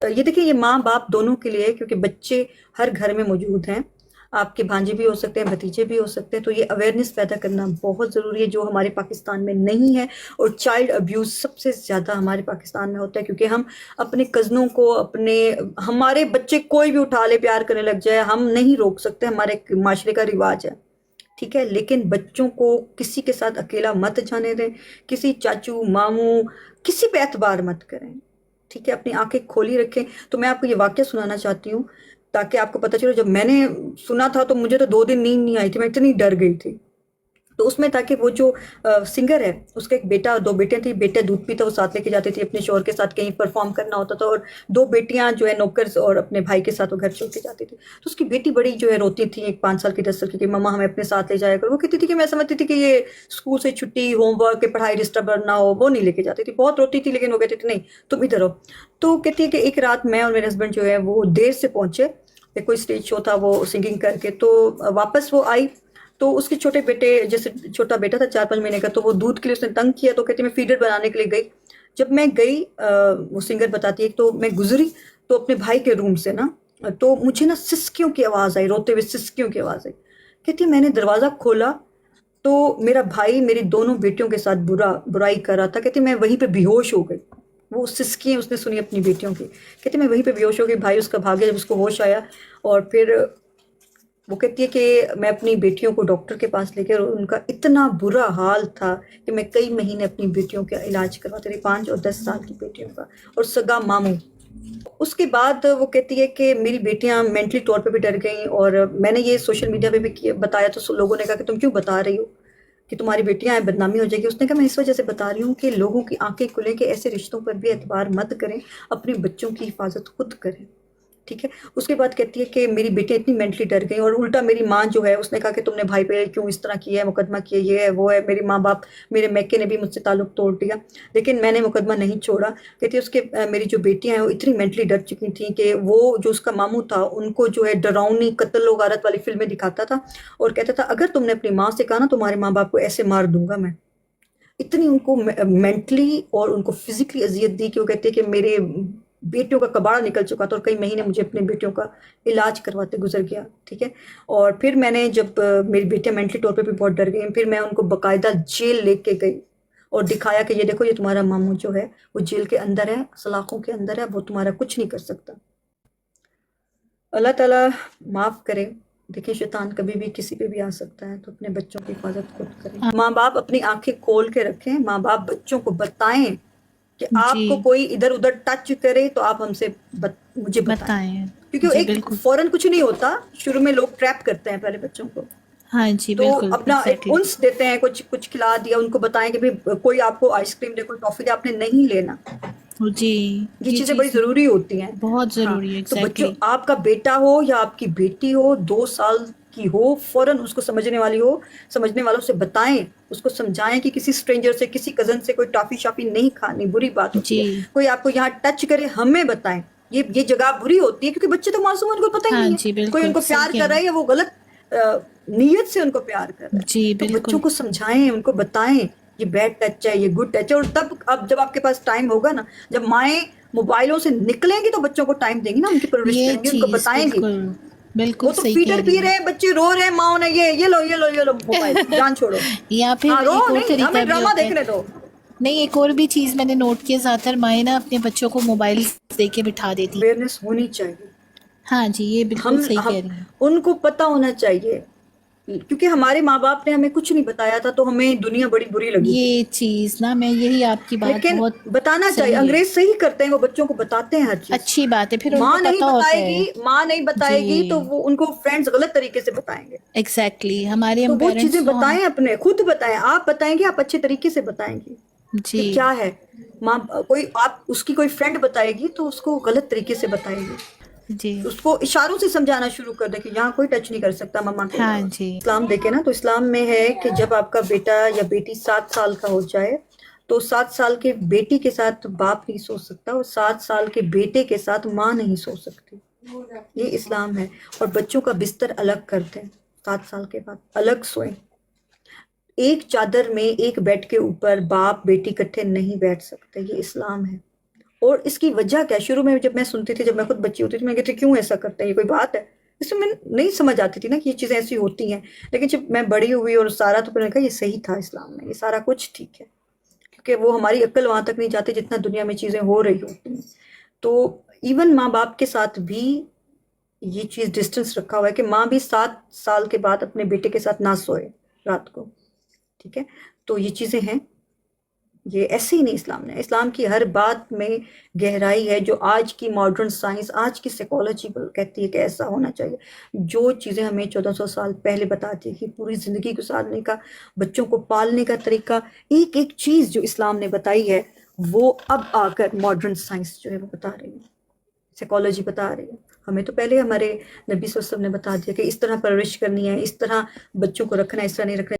یہ دیکھیں یہ ماں باپ دونوں کے لیے، کیونکہ بچے ہر گھر میں موجود ہیں، آپ کے بھانجے بھی ہو سکتے ہیں، بھتیجے بھی ہو سکتے ہیں، تو یہ اویئرنیس پیدا کرنا بہت ضروری ہے جو ہمارے پاکستان میں نہیں ہے. اور چائلڈ ابیوز سب سے زیادہ ہمارے پاکستان میں ہوتا ہے، کیونکہ ہم اپنے کزنوں کو، ہمارے بچے کوئی بھی اٹھا لے پیار کرنے لگ جائے، ہم نہیں روک سکتے، ہمارے معاشرے کا رواج ہے. ٹھیک ہے، لیکن بچوں کو کسی کے ساتھ اکیلا مت جانے دیں، کسی چاچو ماموں کسی پہ اعتبار مت کریں. ٹھیک ہے، اپنی آنکھیں کھولی رکھیں. تو میں آپ کو یہ واقعہ سنانا چاہتی ہوں تاکہ آپ کو پتہ چلے. جب میں نے سنا تھا تو مجھے تو 2 دن نیند نہیں آئی تھی، میں اتنی ڈر گئی تھی. تو اس میں تھا کہ وہ جو سنگر ہے اس کا ایک بیٹا، 2 بیٹے تھے. بیٹا دودھ پیتا وہ ساتھ لے کے جاتی تھی اپنے شوہر کے ساتھ، کہیں پرفارم کرنا ہوتا تھا، اور 2 بیٹیاں جو ہے نوکر اور اپنے بھائی کے ساتھ وہ گھر چھوڑ کے جاتی تھی. تو اس کی بیٹی بڑی جو ہے روتی تھی، ایک 5 سال کی 10 سال کی، کہ مما ہمیں اپنے ساتھ لے جایا کرو. وہ کہتی تھی کہ میں سمجھتی تھی کہ یہ اسکول سے چھٹی، ہوم ورک، پڑھائی ڈسٹرب نہ ہو، وہ نہیں لے کے جاتی تھی. بہت روتی تھی لیکن وہ کہتی تھی نہیں تم ادھر ہو. تو کہتی ہے کہ ایک رات میں اور میرے ہسبینڈ جو ہے وہ دیر سے پہنچے، کوئی اسٹیج شو تھا وہ سنگنگ کر کے، تو واپس وہ آئی. تو اس کے چھوٹے بیٹے، جیسے چھوٹا بیٹا تھا 4-5 مہینے کا، تو وہ دودھ کے لیے اس نے تنگ کیا، تو کہتی میں فیڈر بنانے کے لیے گئی. جب میں گئی، وہ سنگر بتاتی ہے، تو میں گزری تو اپنے بھائی کے روم سے نا، تو مجھے نا سسکیوں کی آواز آئی، روتے ہوئے سسکیوں کی آواز آئی. کہتی میں نے دروازہ کھولا تو میرا بھائی میری دونوں بیٹیوں کے ساتھ برائی کر رہا تھا. کہتی میں وہیں پہ بے ہوش ہو گئی. وہ سسکیاں اس نے سنی اپنی بیٹیوں کی. کہتی میں وہیں پہ بے ہوش ہو گئی. بھائی اس کا بھاگیا جب اس کو ہوش آیا. اور پھر وہ کہتی ہے کہ میں اپنی بیٹیوں کو ڈاکٹر کے پاس لے کے، اور ان کا اتنا برا حال تھا کہ میں کئی مہینے اپنی بیٹیوں کا علاج کرواتی رہی، 5 اور 10 سال کی بیٹیوں کا، اور سگا ماموں. اس کے بعد وہ کہتی ہے کہ میری بیٹیاں مینٹلی طور پہ بھی ڈر گئیں. اور میں نے یہ سوشل میڈیا پہ بھی بتایا تو لوگوں نے کہا کہ تم کیوں بتا رہی ہو کہ تمہاری بیٹیاں ہیں، بدنامی ہو جائے گی. اس نے کہا میں اس وجہ سے بتا رہی ہوں کہ لوگوں کی آنکھیں کھلیں کہ ایسے رشتوں پر بھی اعتبار مت کریں، اپنے بچوں کی حفاظت خود کریں. ٹھیک ہے. اس کے بعد کہتی ہے کہ میری بیٹیاں اتنی مینٹلی ڈر گئی، اور الٹا میری ماں جو ہے اس نے کہا کہ تم نے بھائی پہ کیوں اس طرح کیا ہے، مقدمہ کیا، یہ ہے وہ ہے. میری ماں باپ، میرے میکے نے بھی مجھ سے تعلق توڑ دیا، لیکن میں نے مقدمہ نہیں چھوڑا. کہتی ہے اس کے میری جو بیٹیاں ہیں وہ اتنی مینٹلی ڈر چکی تھیں کہ وہ جو اس کا ماموں تھا ان کو جو ہے ڈراؤنی قتل و غارت والی فلمیں دکھاتا تھا، اور کہتا تھا اگر تم نے اپنی ماں سے کہا نا تمہارے ماں باپ کو ایسے مار دوں گا میں. اتنی ان کو مینٹلی اور ان کو فزیکلی اذیت دی کہ وہ کہتے ہیں کہ میرے بیٹیوں کا کباڑا نکل چکا تھا، اور کئی مہینے مجھے اپنے بیٹیوں کا علاج کرواتے گزر گیا. ٹھیک ہے. اور پھر میں نے جب میری بیٹیاں مینٹلی طور پہ بھی بہت ڈر گئی، پھر میں ان کو باقاعدہ جیل لے کے گئی اور دکھایا کہ یہ دیکھو یہ تمہارا ماموں جو ہے وہ جیل کے اندر ہے، سلاخوں کے اندر ہے، وہ تمہارا کچھ نہیں کر سکتا. اللہ تعالیٰ معاف کرے. دیکھیں شیطان کبھی بھی کسی پہ بھی آ سکتا ہے، تو اپنے بچوں کی حفاظت خود کریں. ماں باپ اپنی آنکھیں کھول کے رکھیں. ماں باپ بچوں کو بتائیں کہ جی آپ کو کوئی ادھر ادھر ٹچ کرے تو آپ ہم سے مجھے بتائیں. بتائیں. کیونکہ جی ایک بالکل. فوراً کچھ نہیں ہوتا، شروع میں لوگ ٹریپ کرتے ہیں پہلے بچوں کو، ہاں جی تو بالکل اپنا ایک ایگزیکٹلی. انس دیتے ہیں، کچھ کھلا دیا. ان کو بتائیں کہ کوئی آپ کو آئس کریم دے، کوئی ٹافی دے، آپ نے نہیں لینا. جی یہ چیزیں بڑی چیز ضروری ہوتی ہیں. بہت ہاں. ضروری ہے تو بچوں، ایگزیکٹلی. آپ کا بیٹا ہو یا آپ کی بیٹی ہو، 2 سال کی ہو، فوراً اس کو سمجھنے والی ہو، سمجھنے والوں سے بتائیں، اس کو سمجھائیں کہ کسی اسٹرینجر سے، کسی کزن سے کوئی ٹافی شافی نہیں کھانی، بری بات ہوتی جی ہے. کوئی آپ کو یہاں ٹچ کرے ہمیں بتائیں. یہ جگہ بری ہوتی ہے، کیونکہ بچے تو معصوم ہیں، ان کو پتہ ہی ہاں نہیں جی ہے کوئی ان بالکل کو صحیح پیار کہہ کر رہی رہا ہے یا وہ غلط نیت سے ان کو پیار کر رہا ہیں. ہے. جی تو بالکل. بچوں کو سمجھائیں، ان کو بتائیں یہ بیڈ ٹچ ہے، یہ گڈ ٹچ ہے. اور تب اب جب آپ کے پاس ٹائم ہوگا نا، جب مائیں موبائلوں سے نکلیں گی تو بچوں کو ٹائم دیں گی نا، ان کی پرورش یہ کریں گی، ان کو چیز بتائیں گی. بالکل بالکل وہ تو صحیح فیڈر کہہ پی رہی رہے ہیں، بچے رو رہے ہیں، ماں نے یہ لو یہ لو یہ لو موبائل، ہیں. جان چھوڑو. یا پھر ہاں رو ایک اور نہیں، ہمیں طریقہ بھی ڈرامہ ہوتا ہے. دیکھنے دو. نہیں، ایک اور بھی چیز میں نے نوٹ کیا، زیادہ تر مائیں نا اپنے بچوں کو موبائل دے کے بٹھا دیتی. اویئرنیس ہونی چاہیے. ہاں جی یہ بالکل صحیح ہم کہہ رہی ہیں. ان کو پتہ ہونا چاہیے، کیونکہ ہمارے ماں باپ نے ہمیں کچھ نہیں بتایا تھا تو ہمیں دنیا بڑی بری لگی تھی. یہ چیز نا، میں یہی آپ کی بات لیکن بہت بتانا چاہیے. صحیح ہے. انگریز صحیح کرتے ہیں، وہ بچوں کو بتاتے ہیں ہر چیز. اچھی بات ہے، پھر ان کو ماں نہیں پتہ ہوتا بتائے ہے. گی، ماں نہیں بتائے گی تو جی وہ ان کو فرینڈز غلط طریقے سے بتائیں گے. ایگزیکٹلی. ہمارے تو ہم وہ چیزیں پیرنٹس تو ہم. بتائیں، اپنے خود بتائیں. آپ بتائیں گے، آپ اچھے طریقے سے بتائیں گے کہ جی کیا ہے. ماں کوئی آپ اس کی کوئی فرینڈ بتائے گی تو اس کو غلط طریقے سے بتائے گی. جی اس کو اشاروں سے سمجھانا شروع کر دے کہ یہاں کوئی ٹچ نہیں کر سکتا مما کے ہاں علاوہ. جی اسلام دیکھیں نا، تو اسلام میں ہے کہ جب آپ کا بیٹا یا بیٹی 7 سال کا ہو جائے تو 7 سال کے بیٹی کے ساتھ باپ نہیں سو سکتا، اور 7 سال کے بیٹے کے ساتھ ماں نہیں سو سکتی. یہ اسلام ہے. اور بچوں کا بستر الگ کرتے ہیں، 7 سال کے بعد الگ سوئیں. ایک چادر میں ایک بیڈ کے اوپر باپ بیٹی کٹھے نہیں بیٹھ سکتے. یہ اسلام ہے. اور اس کی وجہ کیا ہے؟ شروع میں جب میں سنتی تھی، جب میں خود بچی ہوتی تھی، میں کہتی کیوں ایسا کرتے ہیں، یہ کوئی بات ہے؟ اس میں نہیں سمجھ آتی تھی نا کہ یہ چیزیں ایسی ہوتی ہیں. لیکن جب میں بڑی ہوئی اور سارا، تو پھر میں نے کہا یہ صحیح تھا اسلام میں، یہ سارا کچھ ٹھیک ہے، کیونکہ وہ ہماری عقل وہاں تک نہیں جاتی جتنا دنیا میں چیزیں ہو رہی ہوتی ہیں. تو ایون ماں باپ کے ساتھ بھی یہ چیز ڈسٹنس رکھا ہوا ہے کہ ماں بھی 7 سال کے بعد اپنے بیٹے کے ساتھ نہ سوئے رات کو. ٹھیک ہے، تو یہ چیزیں ہیں، یہ ایسے ہی نہیں اسلام نے. اسلام کی ہر بات میں گہرائی ہے، جو آج کی ماڈرن سائنس، آج کی سائیکالوجی کہتی ہے کہ ایسا ہونا چاہیے. جو چیزیں ہمیں 1400 سال پہلے بتاتی کہ پوری زندگی گزارنے کا، بچوں کو پالنے کا طریقہ، ایک ایک چیز جو اسلام نے بتائی ہے، وہ اب آ کر ماڈرن سائنس جو ہے وہ بتا رہی ہے، سائیکالوجی بتا رہی ہے. ہمیں تو پہلے ہمارے نبی صلی اللہ علیہ وسلم نے بتا دیا کہ اس طرح پرورش کرنی ہے، اس طرح بچوں کو رکھنا ہے، اس طرح نہیں رکھنا.